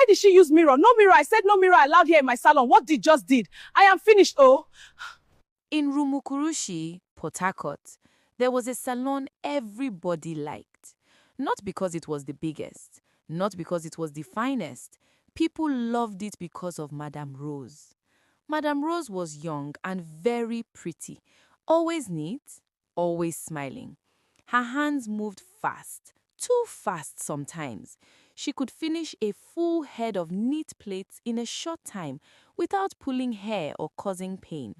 Why did she use mirror? No mirror. I said no mirror allowed here in my salon. What did just did? I am finished, oh. In Rumukurushi, Port Harcourt, there was a salon everybody liked. Not because it was the biggest, not because it was the finest. People loved it because of Madame Rose. Madame Rose was young and very pretty, always neat, always smiling. Her hands moved fast, too fast sometimes. She could finish a full head of neat plaits in a short time without pulling hair or causing pain.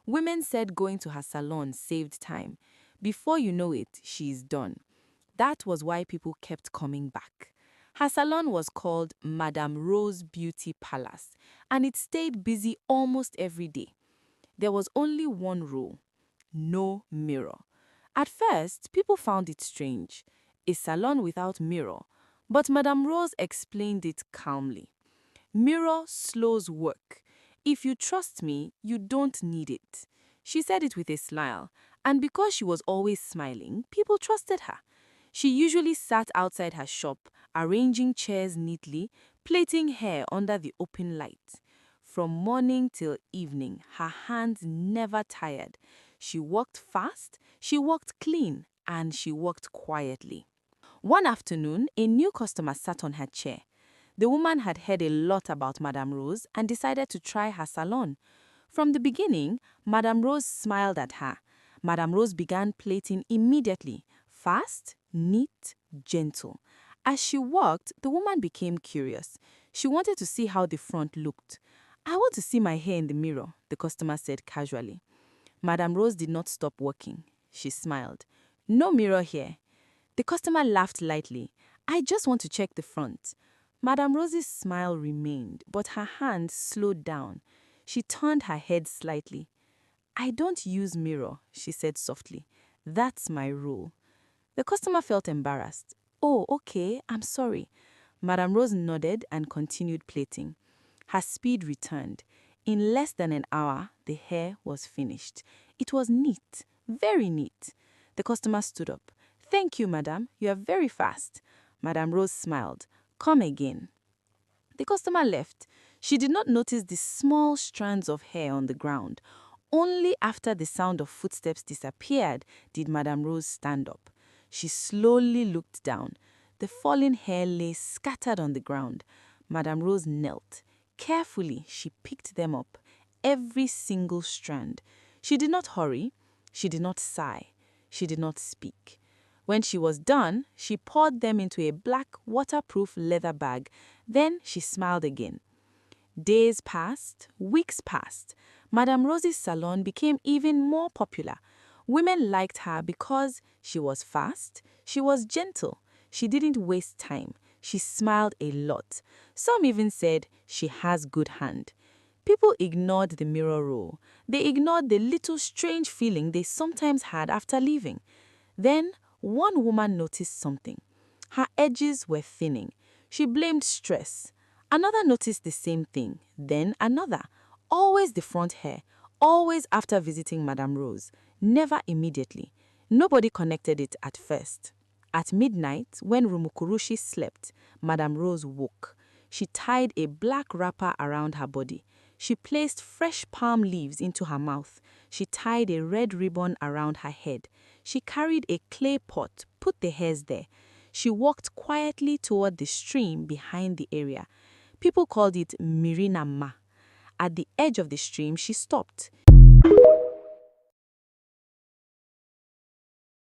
Women said going to her salon saved time. Before you know it, she's done. That was why people kept coming back. Her salon was called Madame Rose Beauty Palace, and it stayed busy almost every day. There was only one rule: no mirror. At first, people found it strange, a salon without mirror, but Madame Rose explained it calmly. Mirror slows work. If you trust me, you don't need it. She said it with a smile, and because she was always smiling, people trusted her. She usually sat outside her shop, arranging chairs neatly, plaiting hair under the open light. From morning till evening, her hands never tired. She worked fast, she worked clean, and she worked quietly. One afternoon, a new customer sat on her chair. The woman had heard a lot about Madame Rose and decided to try her salon. From the beginning, Madame Rose smiled at her. Madame Rose began plaiting immediately, fast, neat, gentle. As she walked, the woman became curious. She wanted to see how the front looked. "I want to see my hair in the mirror," the customer said casually. Madame Rose did not stop working. She smiled. "No mirror here." The customer laughed lightly. "I just want to check the front." Madame Rose's smile remained, but her hand slowed down. She turned her head slightly. "I don't use mirror," she said softly. "That's my rule." The customer felt embarrassed. "Oh, okay, I'm sorry." Madame Rose nodded and continued plaiting. Her speed returned. In less than an hour, the hair was finished. It was neat, very neat. The customer stood up. "Thank you, madam. You are very fast." Madame Rose smiled. "Come again." The customer left. She did not notice the small strands of hair on the ground. Only after the sound of footsteps disappeared did Madame Rose stand up. She slowly looked down. The fallen hair lay scattered on the ground. Madame Rose knelt. Carefully, she picked them up, every single strand. She did not hurry. She did not sigh. She did not speak. When she was done, she poured them into a black, waterproof leather bag. Then she smiled again. Days passed, weeks passed. Madame Rose's salon became even more popular. Women liked her because she was fast, she was gentle, she didn't waste time, she smiled a lot. Some even said she has good hand. People ignored the mirror rule. They ignored the little strange feeling they sometimes had after leaving. Then, one woman noticed something. Her edges were thinning. She blamed stress. Another noticed the same thing. Then another. Always the front hair. Always after visiting Madame Rose. Never immediately. Nobody connected it at first. At midnight, when Rumukurushi slept, Madame Rose woke. She tied a black wrapper around her body. She placed fresh palm leaves into her mouth. She tied a red ribbon around her head. She carried a clay pot, put the hairs there. She walked quietly toward the stream behind the area. People called it Mirina Ma. At the edge of the stream, she stopped.